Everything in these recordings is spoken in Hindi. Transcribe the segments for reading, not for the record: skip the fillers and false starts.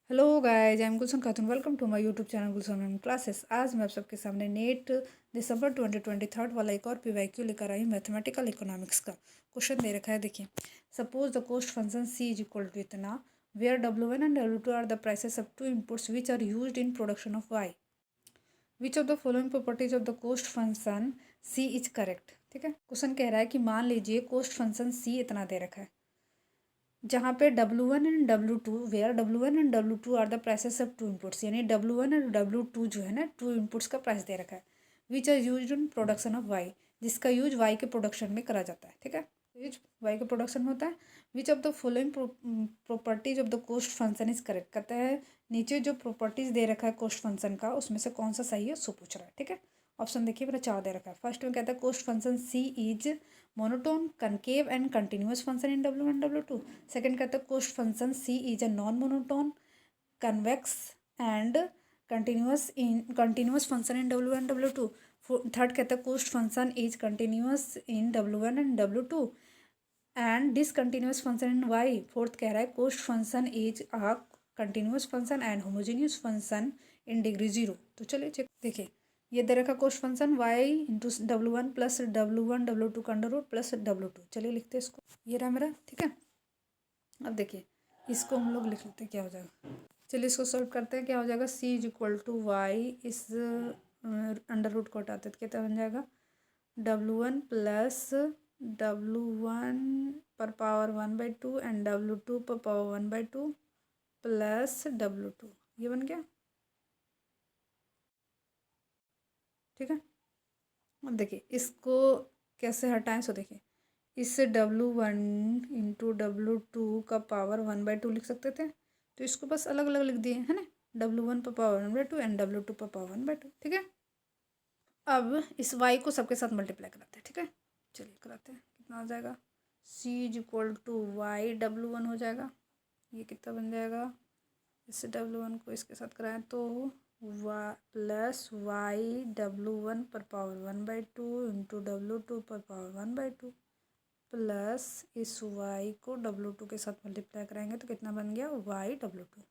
Hello guys, I am Gulshan Khatoon. Welcome to my YouTube channel Gulshan classes. आज मैं आप सबके सामने नेट दिसंबर 2023 वाला एक और पीवाईक्यू लेकर आई हूँ। मैथमेटिकल इकोनॉमिक्स का क्वेश्चन दे रखा है। देखिए, suppose the cost function C is equal to इतना, where W1 and W2 are the prices of two inputs which are used in production of Y. Which of the following properties of the cost function C is correct. ठीक है, क्वेश्चन कह रहा है कि मान लीजिए कॉस्ट फंक्शन सी इतना दे रखा है, जहाँ पे W1 and W2, where W1 and W2 are the prices of two inputs, यानी W1 और W2 जो है ना, टू इनपुट्स का प्राइस दे रखा है। Which are use in production of Y, जिसका यूज वाई के प्रोडक्शन में करा जाता है। ठीक है, यूज वाई के प्रोडक्शन में होता है। विच of the following properties of the cost function is correct. कहता है नीचे जो प्रॉपर्टीज दे रखा है कॉस्ट फंक्शन का, उसमें से कौन सा सही है सो पूछ रहा है। ठीक है, ऑप्शन देखिए, मेरा 4 दे रखा है। फर्स्ट में कहता है cost function C is monotone, concave and continuous function in W1 W2। Second कहता है cost function C is a non monotone, convex and continuous function in W1 W2। Third कहता है cost function is continuous in W1 and W2 and discontinuous function in Y. Fourth कह रहा है cost function is a continuous function and homogeneous function in degree 0। तो चलिए चेक। देखिए, ये दे रखा cost function Y into W1 plus W1 W2 का अंडर रूट प्लस W2। चलिए लिखते हैं इसको, ये रहा मेरा। ठीक है, अब देखिए इसको हम लोग लिख लेते हैं, क्या हो जाएगा। चलिए इसको सॉल्व करते हैं। क्या हो जाएगा, सी इज इक्वल टू वाई, इस अंडर रूट को हटाते हैं तो कितना बन जाएगा, W1 प्लस W1 पर पावर 1/2 एंड W2 पर पावर 1/2 प्लस W2। ये बन गया। ठीक है, अब देखिए इसको कैसे हटाएं। सो देखिए, इससे W1 इंटू W2 का पावर 1/2 लिख सकते थे, तो इसको बस अलग अलग लिख दिए है ना। W1 पर पावर 1/2 एंड W2 पर पावर 1/2। ठीक है, अब इस y को सबके साथ मल्टीप्लाई कराते हैं। ठीक है, चलिए कराते हैं। कितना हो जाएगा, c is equal to Y W1 हो जाएगा। ये कितना बन जाएगा, इससे W1 को इसके साथ कराएं तो प्लस वाई W1 पर पावर 1/2 इंटू W2 पर पावर 1/2 प्लस इस y को W2 के साथ मल्टीप्लाई कराएंगे तो कितना बन गया, वाई W2।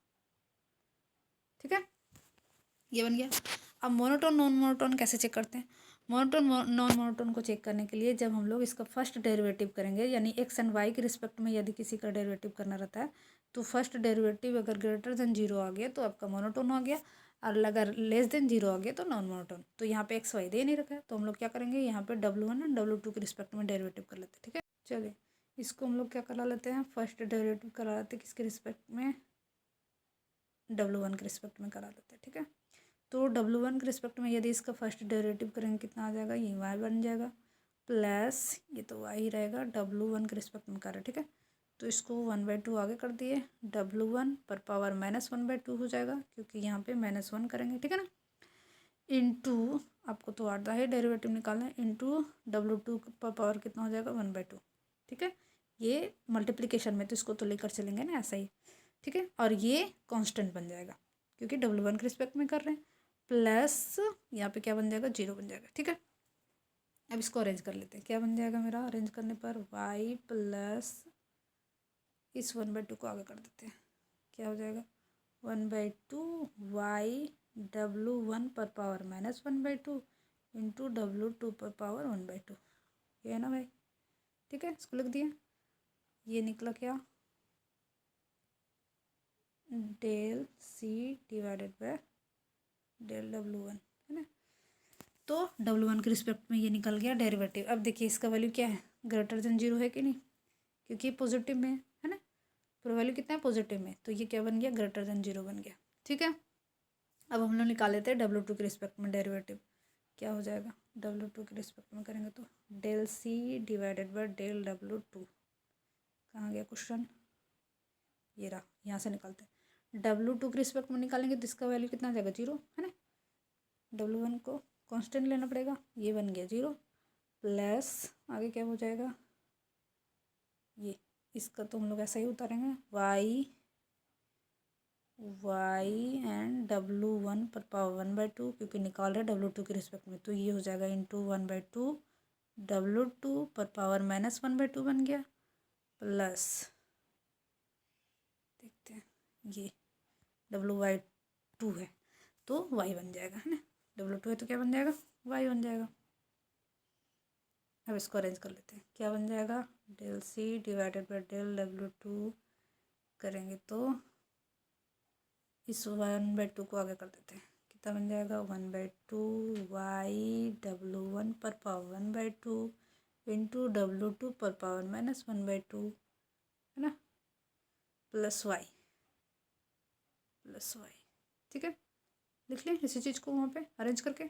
ठीक है, ये बन गया। अब मोनोटोन नॉन मोनोटोन कैसे चेक करते हैं। मोनोटोन नॉन मोनोटोन को चेक करने के लिए जब हम लोग इसका फर्स्ट डेरिवेटिव करेंगे, यानी एक्स एंड वाई के रिस्पेक्ट में यदि किसी का डेरिवेटिव करना रहता है, तो फर्स्ट डेरिवेटिव अगर ग्रेटर देन 0 आ गया तो आपका मोनोटोन हो गया, और अगर लेस देन 0 आ गया तो नॉन मोनोटोन। तो यहाँ पे एक्स वाई दे नहीं रखा है, तो हम लोग क्या करेंगे, यहाँ पे W1 एंड W2 के रिस्पेक्ट में डेरिवेटिव कर लेते हैं। ठीक है, चलिए इसको हम लोग क्या करा लेते हैं, फर्स्ट डेरिवेटिव करा लेते हैं किसके रिस्पेक्ट में, W1 के रिस्पेक्ट में करा लेते हैं। ठीक है, तो W1 के रिस्पेक्ट में यदि इसका फर्स्ट डेरिवेटिव करेंगे कितना आ जाएगा, ये y बन जाएगा प्लस ये तो y ही रहेगा, W1 के रिस्पेक्ट में कर रहे। ठीक है, तो इसको 1/2 आगे कर दिए, W1 पर पावर -1/2 हो जाएगा, क्योंकि यहाँ पे -1 करेंगे। ठीक है ना, इंटू आपको तो आता है डेरिवेटिव निकालना है, इंटू W2 पर पावर कितना हो जाएगा, 1/2। ठीक है, ये मल्टीप्लिकेशन में तो इसको तो लेकर चलेंगे ना ऐसा ही। ठीक है, और ये कांस्टेंट बन जाएगा क्योंकि W1 के रिस्पेक्ट में कर रहे हैं, प्लस यहाँ पे क्या बन जाएगा, 0 बन जाएगा। ठीक है, अब इसको अरेंज कर लेते हैं। क्या बन जाएगा मेरा, अरेंज करने पर y प्लस इस 1/2 को आगे कर देते हैं, क्या हो जाएगा, 1/2 y W1 पर पावर -1/2 इंटू W2 पर पावर 1/2। ये है ना भाई। ठीक है, इसको लिख दिया। ये निकला क्या, del C divided by del W1, है ना। तो W1 के रिस्पेक्ट में ये निकल गया डेरिवेटिव। अब देखिए इसका वैल्यू क्या है, ग्रेटर देन 0 है कि नहीं, क्योंकि ये पॉजिटिव में है ना, पर वैल्यू कितना है, पॉजिटिव में, तो ये क्या बन गया, ग्रेटर देन 0 बन गया। ठीक है, अब हम लोग निकाल लेते हैं W2 के रिस्पेक्ट में डेरिवेटिव। क्या हो जाएगा, W2 के रिस्पेक्ट में करेंगे तो del C divided by del W2। कहाँ गया क्वेश्चन, ये रहा, यहाँ से निकालते हैं। W2 के रिस्पेक्ट में निकालेंगे तो इसका वैल्यू कितना आ जाएगा, 0, है ना। W1 को कांस्टेंट लेना पड़ेगा, ये बन गया 0, प्लस आगे क्या हो जाएगा, ये इसका तो हम लोग ऐसा ही उतारेंगे, y एंड W1 पर पावर 1/2, क्योंकि निकाल रहे W2 के रिस्पेक्ट में, तो ये हो जाएगा इंटू 1/2 W2 पर पावर -1/2 बन गया, प्लस देखते हैं ये W/2 है तो y बन जाएगा, है ना। W2 है तो क्या बन जाएगा, y बन जाएगा। अब इसको अरेंज कर लेते हैं, क्या बन जाएगा, del C divided by del W2 करेंगे तो इस 1/2 को आगे कर देते हैं, कितना बन जाएगा 1/2 y W1 पर पावर 1/2 इंटू W2 पर पावर -1/2, है ना, प्लस y। ठीक है, लिख लें इसी चीज़ को वहाँ पे अरेंज करके।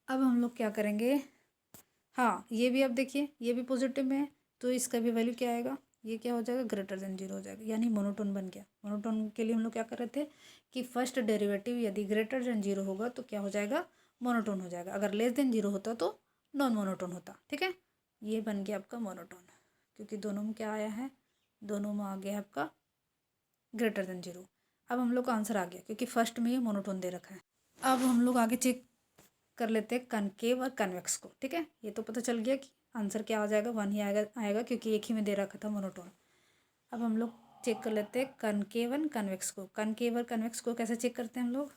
अब हम लोग क्या करेंगे, हाँ ये भी अब देखिए ये भी पॉजिटिव में है तो इसका भी वैल्यू क्या आएगा, ये क्या हो जाएगा, ग्रेटर देन 0 हो जाएगा, यानी मोनोटोन बन गया। मोनोटोन के लिए हम लोग क्या कर रहे थे कि फर्स्ट डेरिवेटिव यदि ग्रेटर देन 0 होगा तो क्या हो जाएगा, मोनोटोन हो जाएगा। अगर लेस देन 0 होता तो नॉन मोनोटोन होता। ठीक है, ये बन गया आपका मोनोटोन, क्योंकि दोनों में क्या आया है, दोनों में आ गया आपका ग्रेटर देन 0। अब हम लोग का आंसर आ गया क्योंकि फर्स्ट में ये मोनोटोन दे रखा है। अब हम लोग आगे चेक कर लेते हैं कनकेव और कन्वेक्स को। ठीक है, ये तो पता चल गया कि आंसर क्या आ जाएगा, 1 ही आएगा क्योंकि एक ही में दे रखा था मोनोटोन। अब हम लोग चेक कर लेते हैं कनकेव और कन्वेक्स को। कनकेव और कन्वेक्स को कैसे चेक करते हैं हम लोग,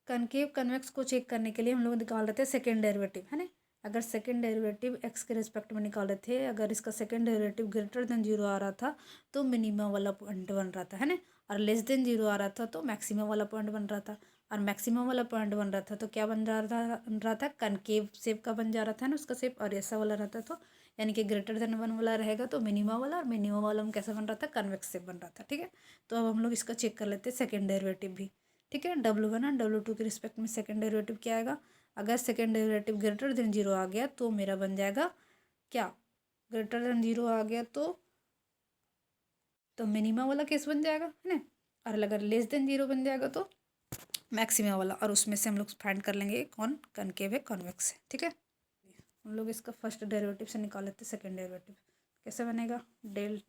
कनकेव कन्वेक्स को चेक करने के लिए हम लोग निकाल रहे थे सेकेंड डेरिवेटिव, है ना। अगर सेकेंड डेरिवेटिव एक्स के रिस्पेक्ट में निकाल रहे थे, अगर इसका सेकेंड डेरिवेटिव ग्रेटर देन 0 आ रहा था तो मिनिमम वाला पॉइंट बन रहा था, है ना, और लेस देन 0 आ रहा था तो मैक्सिमम वाला पॉइंट बन रहा था। और मैक्सिमम वाला पॉइंट बन रहा था तो क्या बन रहा था कनकेव शेप का बन जा रहा था ना उसका शेप, और ऐसा वाला रहता तो यानी कि ग्रेटर देन 1 वाला रहेगा तो मिनिमम वाला, और मिनिमम वाला में कैसा बन रहा था, कन्वेक्स शेप बन रहा था। ठीक है, तो अब हम लोग इसका चेक कर लेते हैं सेकेंड डेरिवेटिव भी। ठीक है, W1 और W2 के रिस्पेक्ट में सेकेंड डेरिवेटिव क्या आएगा, अगर सेकेंड डेरिवेटिव ग्रेटर देन 0 आ गया तो मेरा बन जाएगा क्या, ग्रेटर देन 0 आ गया तो मिनिमम वाला केस बन जाएगा, है ना। और अगर लेस देन 0 बन जाएगा तो मैक्सिमम वाला, और उसमें से हम लोग फाइंड कर लेंगे कौन कनकेव है कॉन्वेक्स है। ठीक है, हम लोग इसका फर्स्ट डेरिवेटिव से निकाल लेते हैं सेकेंड डेरिवेटिव। कैसे बनेगा, del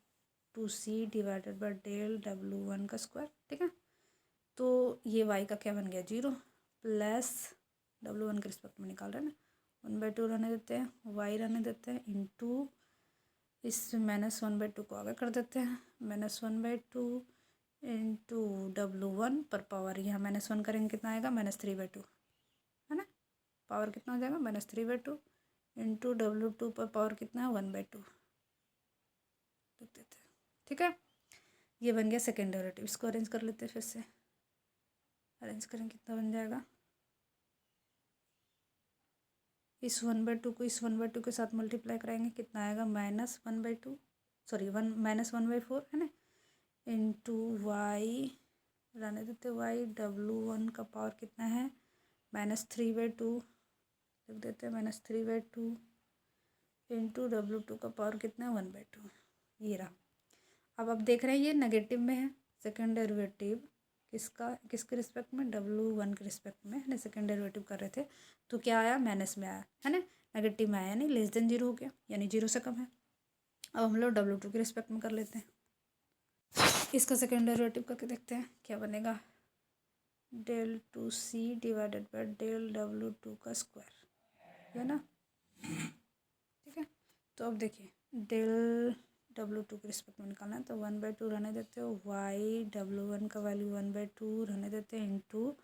2C divided by del W1 का स्क्वायर। ठीक है, तो ये y का क्या बन गया 0 प्लस W1 के रिस्पेक्ट में निकाल रहे हैं ना, 1/2 रहने देते हैं, y रहने देते हैं, इंटू इस -1/2 को आगे कर देते हैं, -1/2 इंटू W1 पर पावर यहाँ -1 करेंगे कितना आएगा, -3/2, है ना। पावर कितना हो जाएगा, -3/2 इंटू W2 पर पावर कितना है 1/2 लिख देते हैं। ठीक है, ये बन गया सेकेंड डेरिवेटिव। इसको अरेंज कर लेते हैं, फिर से अरेंज करें कितना बन जाएगा, इस 1/2 को इस 1/2 के साथ मल्टीप्लाई कराएंगे कितना आएगा, -1/2 सॉरी -1/4, है ना, इंटू वाई रहने देते, वाई W1 का पावर कितना है -3/2 लिख देते हैं, -3/2 इंटू W2 का पावर कितना है 1/2। ये रहा। अब आप देख रहे हैं ये नेगेटिव में है, सेकेंड डेरिवेटिव किसके रिस्पेक्ट में, W1 के रिस्पेक्ट में, है ना। सेकेंड डेरिवेटिव कर रहे थे तो क्या आया, माइनस में आया, है ना, नेगेटिव में आया, यानी लेस देन 0 हो गया, यानी 0 से कम है। अब हम लोग W2 के रिस्पेक्ट में कर लेते हैं, इसका सेकेंड डेरिवेटिव करके देखते हैं क्या बनेगा, del 2C divided by del W2 का स्क्वायर, है ना। ठीक है, तो अब देखिए डेल W2 के रिस्पेक्ट में निकालना है तो 1/2 रहने देते हो, y W1 का वैल्यू 1/2 रहने देते हैं, इंटू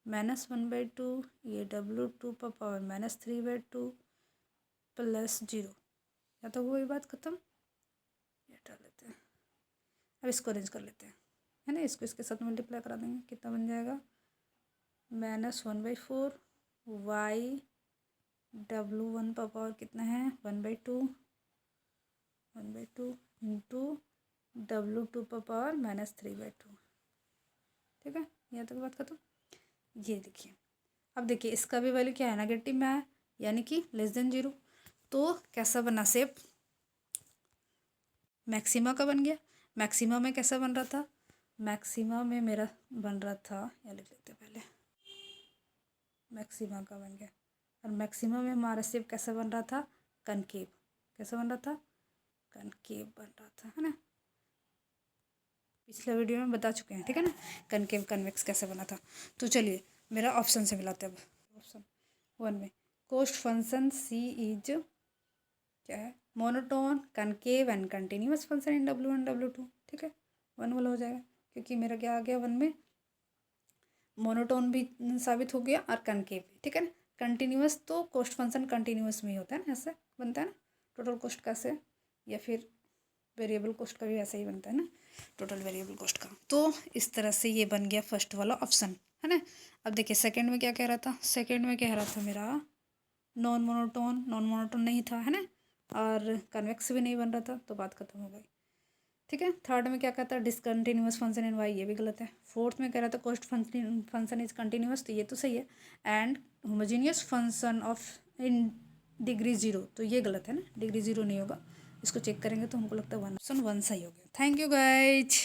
-1/2 ये W2 पर पावर -3/2 प्लस 0, या तो वही बात खत्म, ये डाल लेते हैं। अब इसको अरेंज कर लेते हैं, है ना, इसको इसके साथ मल्टीप्लाई करा देंगे, कितना बन जाएगा -1/4 y W1 पर पावर कितना है 1/2 इंटू W2 पर पावर -3/2। ठीक है, यहाँ तक बात खत्म। ये देखिए, अब देखिए इसका भी वैल्यू क्या है, नेगेटिव में आया, यानी कि लेस देन 0, तो कैसा बना शेप, मैक्सिमा का बन गया। मैक्सिमा में कैसा बन रहा था, मैक्सिमा में मेरा बन रहा था, या लिख लेते पहले, मैक्सिमा का बन गया, और मैक्सिमा में हमारा शेप कैसा बन रहा था, कनकेव, कैसा बन रहा था, कनकेव बन रहा था, है ना। पिछले वीडियो में बता चुके हैं, ठीक है ना, कनकेव कन्वेक्स कैसे बना था। तो चलिए मेरा ऑप्शन से मिलाते हैं। अब ऑप्शन 1 में कोस्ट फंक्शन सी इज क्या है, monotone, concave and continuous function in W1 W2। ठीक है, 1 वाला हो जाएगा क्योंकि मेरा क्या आ गया 1 में, मोनोटोन भी साबित हो गया और कनकेव, ठीक है ना। कंटिन्यूअस तो कॉस्ट फंक्शन कंटिन्यूअस में ही होता है ना, ऐसे बनता है ना टोटल कॉस्ट का से, या फिर वेरिएबल कॉस्ट का भी ऐसा ही बनता है ना टोटल वेरिएबल कॉस्ट का। तो इस तरह से ये बन गया फर्स्ट वाला ऑप्शन, है ना। अब देखिए सेकंड में क्या कह रहा था, सेकंड में कह रहा था मेरा नॉन मोनोटोन नहीं था, है ना, और कन्वेक्स भी नहीं बन रहा था, तो बात खत्म हो गई, ठीक है। थर्ड में क्या कहता है, डिसकंटिन्यूअस फंक्शन इन वाई, ये भी गलत है। फोर्थ में कह रहा था कॉस्ट फंक्शन इज कंटिन्यूअस, तो ये तो सही है। And homogeneous function of in degree 0, तो ये गलत है ना, डिग्री 0 नहीं होगा, इसको चेक करेंगे तो हमको लगता है 1 ऑप्शन 1 सही हो गया। Thank you guys.